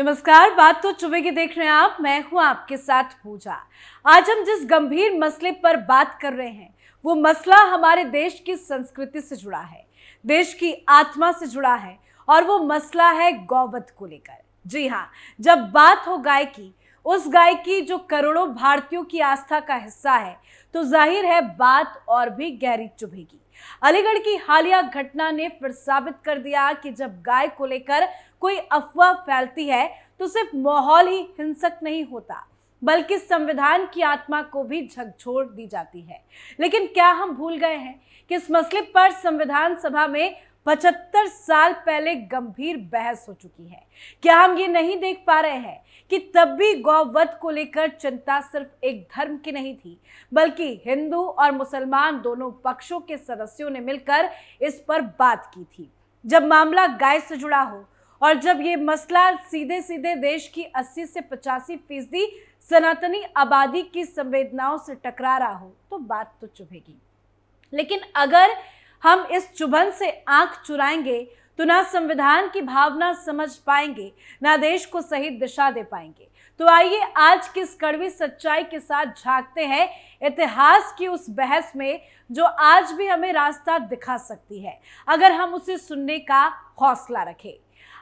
नमस्कार, बात तो चुभेगी देख रहे हैं आप। मैं हूं आपके साथ पूजा। आज हम जिस गंभीर मसले पर बात कर रहे हैं वो मसला हमारे देश की संस्कृति से जुड़ा है, देश की आत्मा से जुड़ा है और वो मसला है गौवध को लेकर। जी हाँ, जब बात हो गाय की, उस गाय की जो करोड़ों भारतीयों की आस्था का हिस्सा है, तो जाहिर है बात और भी गहरी चुभेगी। अलीगढ़ की हालिया घटना ने फिर साबित कर दिया कि जब गाय को लेकर कोई अफवाह फैलती है तो सिर्फ माहौल ही हिंसक नहीं होता, बल्कि संविधान की आत्मा को भी झकझोर दी जाती है। लेकिन क्या हम भूल गए हैं कि इस मसले पर संविधान सभा में 75 साल पहले गंभीर बहस हो चुकी है। क्या हम ये नहीं देख पा रहे हैं कि तब भी गौवध को लेकर चिंता सिर्फ एक धर्म की नहीं थी, बल्कि हिंदू और मुसलमान दोनों पक्षों के सदस्यों ने मिलकर इस पर बात की थी। जब मामला गाय से जुड़ा हो और जब ये मसला सीधे सीधे देश की 80 से 85% सनातनी आबादी की संवेदनाओं से टकरा रहा हो, तो बात तो चुभेगी। लेकिन अगर हम इस चुभन से आंख चुराएंगे तो ना संविधान की भावना समझ पाएंगे, ना देश को सही दिशा दे पाएंगे। तो आइए आज की इस कड़वी सच्चाई के साथ झांकते हैं इतिहास की उस बहस में जो आज भी हमें रास्ता दिखा सकती है, अगर हम उसे सुनने का हौसला रखें।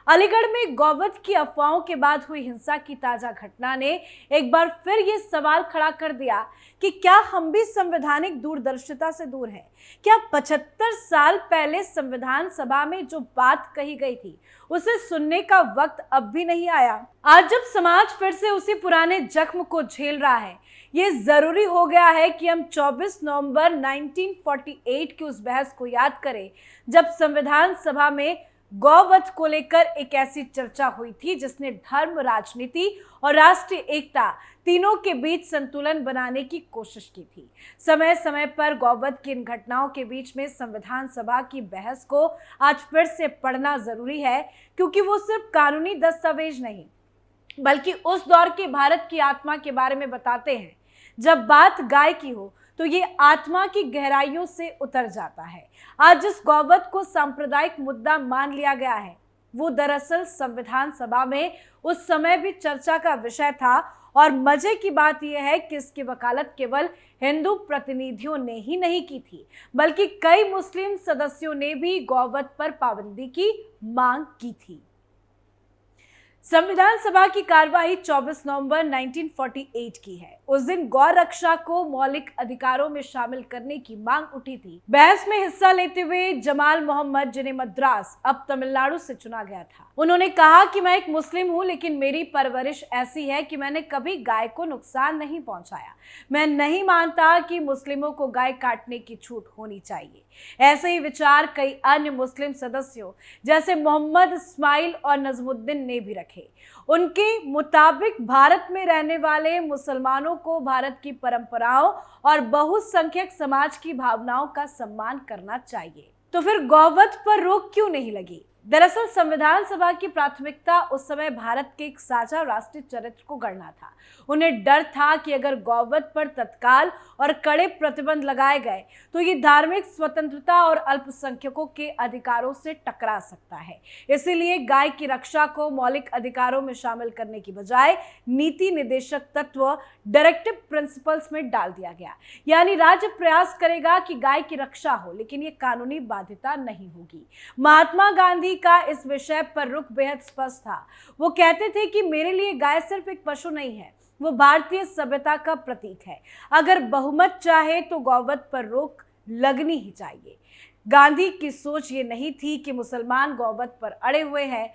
अलीगढ़ में गौवध की अफवाहों के बाद हुई हिंसा की ताजा घटना ने एक बार फिर ये सवाल खड़ा कर दिया कि क्या हम भी संवैधानिक दूरदर्शिता से दूर हैं? क्या 75 साल पहले संविधान सभा में जो बात कही गई थी उसे सुनने का वक्त अब भी नहीं आया? आज जब समाज फिर से उसी पुराने जख्म को झेल रहा है, ये जरूरी हो गया है कि हम 24 नवंबर 1948 की उस बहस को याद करें जब संविधान सभा में गौवध को लेकर एक ऐसी चर्चा हुई थी जिसने धर्म, राजनीति और राष्ट्रीय एकता तीनों के बीच संतुलन बनाने की कोशिश की थी। समय समय पर गौवध की इन घटनाओं के बीच में संविधान सभा की बहस को आज फिर से पढ़ना जरूरी है, क्योंकि वो सिर्फ कानूनी दस्तावेज नहीं बल्कि उस दौर के भारत की आत्मा के बारे में बताते हैं। जब बात गाय की हो तो ये आत्मा की गहराइयों से उतर जाता है। आज जिस गौवध को सांप्रदायिक मुद्दा मान लिया गया है वो दरअसल संविधान सभा में उस समय भी चर्चा का विषय था, और मजे की बात यह है कि इसकी वकालत केवल हिंदू प्रतिनिधियों ने ही नहीं की थी, बल्कि कई मुस्लिम सदस्यों ने भी गौवध पर पाबंदी की मांग की थी। संविधान सभा की कार्यवाही 24 नवंबर 1948 की है। उस दिन गौ रक्षा को मौलिक अधिकारों में शामिल करने की मांग उठी थी। बहस में हिस्सा लेते हुए जमाल मोहम्मद, जिन्हें मद्रास अब तमिलनाडु से चुना गया था, उन्होंने कहा कि मैं एक मुस्लिम हूं, लेकिन मेरी परवरिश ऐसी है कि मैंने कभी गाय को नुकसान नहीं पहुंचाया। मैं नहीं मानता कि मुस्लिमों को गाय काटने की छूट होनी चाहिए। ऐसे ही विचार कई अन्य मुस्लिम सदस्यों जैसे मोहम्मद इस्माइल और नजमुद्दीन ने भी रखे। उनके मुताबिक भारत में रहने वाले मुसलमानों को भारत की परंपराओं और बहुसंख्यक समाज की भावनाओं का सम्मान करना चाहिए। तो फिर गौवध पर रोक क्यों नहीं लगी? दरअसल संविधान सभा की प्राथमिकता उस समय भारत के एक साझा राष्ट्रीय चरित्र को गढ़ना था। उन्हें डर था कि अगर गौवध पर तत्काल और कड़े प्रतिबंध लगाए गए तो ये धार्मिक स्वतंत्रता और अल्पसंख्यकों के अधिकारों से टकरा सकता है। इसीलिए गाय की रक्षा को मौलिक अधिकारों में शामिल करने की बजाय नीति निर्देशक तत्व, डायरेक्टिव प्रिंसिपल्स में डाल दिया गया। यानी राज्य प्रयास करेगा कि गाय की रक्षा हो, लेकिन ये कानूनी बाध्यता नहीं होगी। महात्मा गांधी का इस विषय पर रुख बेहद स्पष्ट था। वो कहते थे कि मेरे लिए गाय सिर्फ एक पशु नहीं है, वो भारतीय सभ्यता का प्रतीक है। अगर बहुमत चाहे तो गौवध पर रोक लगनी ही चाहिए। गांधी की सोच ये नहीं थी कि मुसलमान गौवध पर अड़े हुए हैं,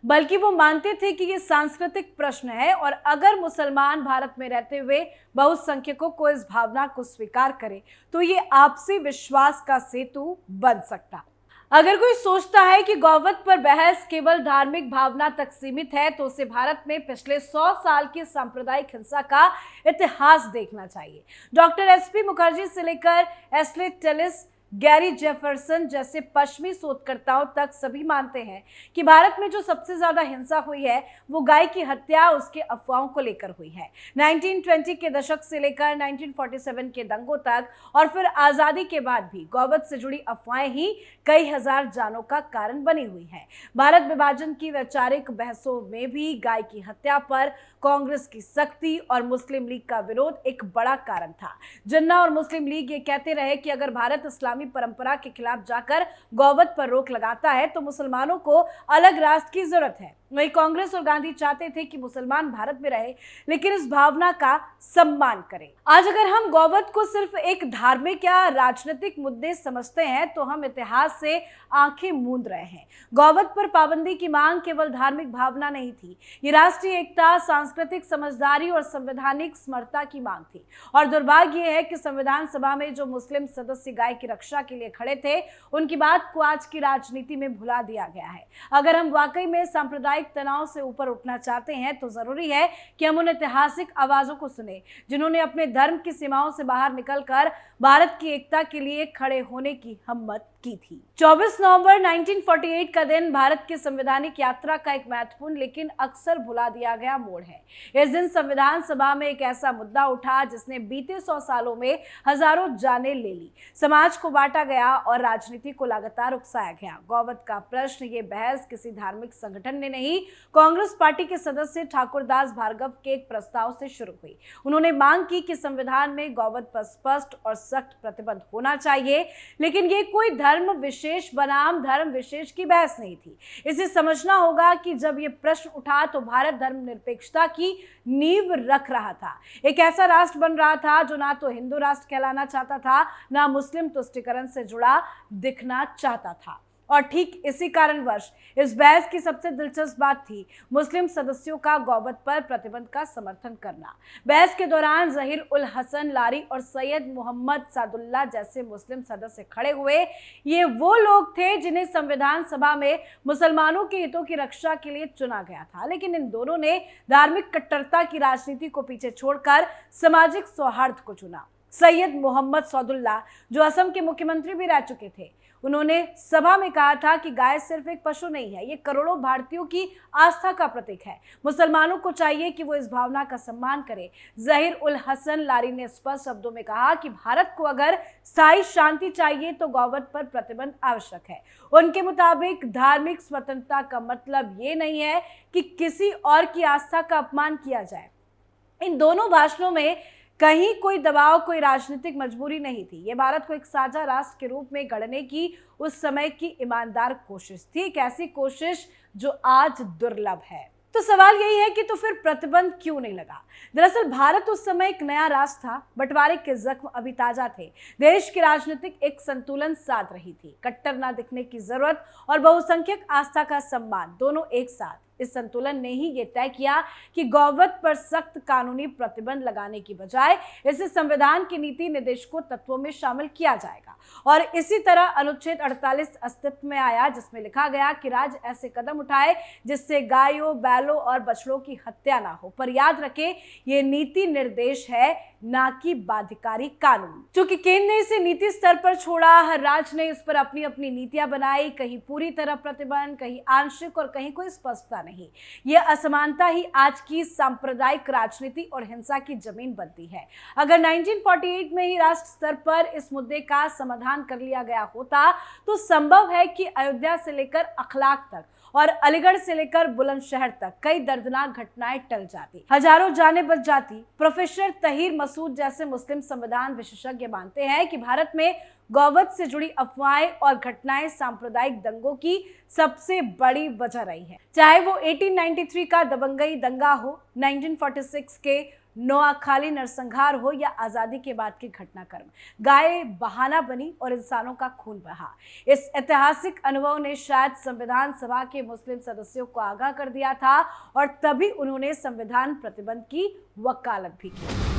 बल्कि वो मानते थे कि ये सांस्कृतिक प्रश्न है, और अगर मुसलमान भारत में रहते हुए बहुसंख्यकों को इस भावना को स्वीकार करे तो ये आपसी विश्वास का सेतु बन सकता। अगर कोई सोचता है कि गौवध पर बहस केवल धार्मिक भावना तक सीमित है तो उसे भारत में पिछले 100 साल की सांप्रदायिक हिंसा का इतिहास देखना चाहिए। डॉक्टर एसपी मुखर्जी से लेकर एस्ले टेलिस, गैरी जेफरसन जैसे पश्चिमी शोधकर्ताओं तक सभी मानते हैं कि भारत में जो सबसे ज्यादा हिंसा हुई है वो गाय की हत्या उसके अफवाहों को लेकर हुई है। 1920 के दशक से लेकर 1947 के दंगों तक और फिर आजादी के बाद भी गौवध से जुड़ी अफवाहें ही कई हजार जानों का कारण बनी हुई हैं। भारत विभाजन की वैचारिक बहसों में भी गाय की हत्या पर कांग्रेस की सख्ती और मुस्लिम लीग का विरोध एक बड़ा कारण था। जिन्ना और मुस्लिम लीग ये कहते रहे कि अगर भारत इस्लामी परंपरा के खिलाफ जाकर गौवध पर रोक लगाता है तो मुसलमानों को अलग राष्ट्र की जरूरत है। वहीं कांग्रेस और गांधी चाहते थे कि मुसलमान भारत में रहे लेकिन इस भावना का सम्मान करें। आज अगर हम गौवध को सिर्फ एक धार्मिक या राजनीतिक मुद्दे समझते हैं तो हम इतिहास से आंखें मूंद रहे हैं। गौवध पर पाबंदी की मांग केवल धार्मिक भावना नहीं थी, ये राष्ट्रीय एकता, सांस्कृतिक समझदारी और संवैधानिक समरता की मांग थी। और दुर्भाग्य यह है कि संविधान सभा में जो मुस्लिम सदस्य गाय की रक्षा के लिए खड़े थे उनकी बात को आज की राजनीति में भुला दिया गया है। अगर हम वाकई में सांप्रदायिक तनाव से ऊपर उठना चाहते हैं तो जरूरी है कि हम उन ऐतिहासिक आवाजों को सुने जिन्होंने अपने धर्म की सीमाओं से बाहर निकलकर भारत की एकता के लिए खड़े होने की हिम्मत की थी। 24 नवंबर 1948 का दिन भारत की संवैधानिक यात्रा का एक महत्वपूर्ण लेकिन अक्सर भुला दिया गया मोड़ है। इस दिन संविधान सभा में एक ऐसा मुद्दा उठा जिसने बीते 100 सालों में हजारों जानें ले ली, समाज को बांटा गया और राजनीति को लगातार उकसाया गया। गौवध का प्रश्न, ये बहस किसी धार्मिक संगठन ने नहीं, कांग्रेस पार्टी के सदस्य ठाकुरदास भार्गव के एक प्रस्ताव से शुरू हुई। उन्होंने मांग की कि संविधान में गौवध पर स्पष्ट और सख्त प्रतिबंध होना चाहिए, लेकिन ये कोई धर्म विशेष बनाम धर्म विशेष की बहस नहीं थी। इसे समझना होगा कि जब ये प्रश्न उठा तो भारत धर्मनिरपेक्षता की नींव रख रहा था। एक ऐसा राष्ट्र बन रहा था जो ना तो हिंदू राष्ट्र कहलाना चाहता था, ना मुस्लिम तुष्टीकरण से जुड़ा दिखना चाहता था। और ठीक इसी कारणवश इस बहस की सबसे दिलचस्प बात थी मुस्लिम सदस्यों का गौवध पर प्रतिबंध का समर्थन करना। बहस के दौरान जहीर उल हसन लारी और सैयद मोहम्मद सादुल्लाह जैसे मुस्लिम सदस्य खड़े हुए। ये वो लोग थे जिन्हें संविधान सभा में मुसलमानों के हितों की रक्षा के लिए चुना गया था, लेकिन इन दोनों ने धार्मिक कट्टरता की राजनीति को पीछे छोड़कर सामाजिक सौहार्द को चुना। सैयद मोहम्मद सादुल्लाह, जो असम के मुख्यमंत्री भी रह चुके थे, उन्होंने सभा में कहा था कि गाय सिर्फ एक पशु नहीं है, ये करोड़ों भारतीयों की आस्था का प्रतीक है। मुसलमानों को चाहिए कि वो इस भावना का सम्मान करें। जहीर उल हसन लारी ने स्पष्ट शब्दों में कहा कि भारत को अगर स्थायी शांति चाहिए तो गौवध पर प्रतिबंध आवश्यक है। उनके मुताबिक धार्मिक स्वतंत्रता का मतलब ये नहीं है कि किसी और की आस्था का अपमान किया जाए। इन दोनों भाषणों में कहीं कोई दबाव, कोई राजनीतिक मजबूरी नहीं थी। ये भारत को एक साझा राष्ट्र के रूप में गढ़ने की उस समय की ईमानदार कोशिश थी, एक ऐसी कोशिश जो आज दुर्लभ है। तो सवाल यही है कि तो फिर प्रतिबंध क्यों नहीं लगा? दरअसल भारत उस समय एक नया राष्ट्र था, बंटवारे के जख्म अभी ताजा थे, देश की राजनीतिक एक संतुलन साध रही थी, कट्टर ना दिखने की जरूरत और बहुसंख्यक आस्था का सम्मान, दोनों एक साथ। इस संतुलन ने ही ये तय किया कि गौवध पर सख्त कानूनी प्रतिबंध लगाने की बजाय इसे संविधान के नीति निर्देशकों तत्वों में शामिल किया जाएगा। और इसी तरह अनुच्छेद 48 अस्तित्व में आया, जिसमें लिखा गया कि राज्य ऐसे कदम उठाए जिससे गायों, बैलों और बछड़ों की हत्या ना हो। पर याद रखें, ये नीति निर्देश है, ना कि बाध्यकारी कानून। चूंकि केंद्र ने इसे नीति स्तर पर छोड़ा, हर राज्य ने इस पर अपनी अपनी नीतियां बनाई, कहीं पूरी तरह प्रतिबंध, कहीं आंशिक और कहीं कोई स्पष्टता नहीं। यह असमानता ही आज की सांप्रदायिक राजनीति और हिंसा की जमीन बनती है। अगर 1948 में ही राष्ट्र स्तर पर इस मुद्दे का समाधान कर लिया गया होता तो संभव है कि अयोध्या से लेकर अखलाक तक और अलीगढ़ से लेकर बुलंदशहर तक कई दर्दनाक घटनाएं टल जाती, हजारों जानें बच जाती। प्रोफेसर तहीर मसूद जैसे मुस्लिम संविधान विशेषज्ञ मानते हैं कि भारत में गौवध से जुड़ी अफवाहें और घटनाएं सांप्रदायिक दंगों की सबसे बड़ी वजह रही है। चाहे वो 1893 का दबंगई दंगा हो, 1946 के नोआखाली नरसंहार हो या आजादी के बाद के घटनाक्रम, गाय बहाना बनी और इंसानों का खून बहा। इस ऐतिहासिक अनुभव ने शायद संविधान सभा के मुस्लिम सदस्यों को आगाह कर दिया था और तभी उन्होंने संविधान प्रतिबंध की वकालत भी की।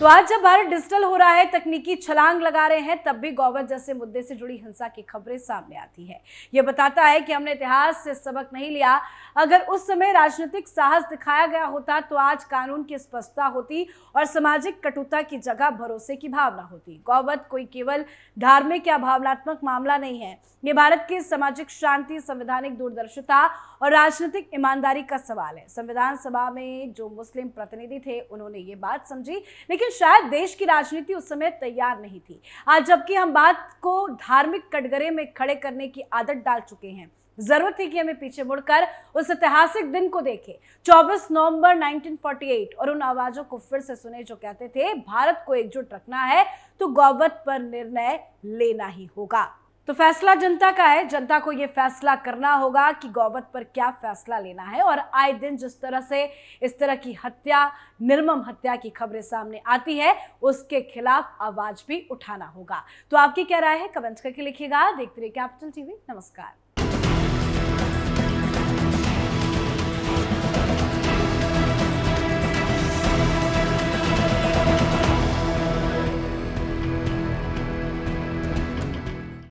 तो आज जब भारत डिजिटल हो रहा है, तकनीकी छलांग लगा रहे हैं, तब भी गौवध जैसे मुद्दे से जुड़ी हिंसा की खबरें सामने आती है। यह बताता है कि हमने इतिहास से सबक नहीं लिया। अगर उस समय राजनीतिक साहस दिखाया गया होता तो आज कानून की स्पष्टता होती और सामाजिक कटुता की जगह भरोसे की भावना होती। गौवध कोई केवल धार्मिक या भावनात्मक मामला नहीं है, ये भारत की सामाजिक शांति, संवैधानिक दूरदर्शिता और राजनीतिक ईमानदारी का सवाल है। संविधान सभा में जो मुस्लिम प्रतिनिधि थे, उन्होंने ये बात समझी, लेकिन शायद देश की राजनीति उस समय तैयार नहीं थी। आज जबकि हम बात को धार्मिक कटघरे में खड़े करने की आदत डाल चुके हैं, जरूरत है कि हमें पीछे मुड़कर उस ऐतिहासिक दिन को देखें, 24 नवंबर 1948, और उन आवाजों को फिर से सुने जो कहते थे भारत को एकजुट रखना है तो गौवध पर निर्णय लेना ही होगा। तो फैसला जनता का है, जनता को यह फैसला करना होगा कि गौवध पर क्या फैसला लेना है। और आए दिन जिस तरह से इस तरह की हत्या, निर्मम हत्या की खबरें सामने आती है, उसके खिलाफ आवाज भी उठाना होगा। तो आपकी क्या राय है, कमेंट करके लिखिएगा। देखते रहिए कैपिटल टीवी। नमस्कार।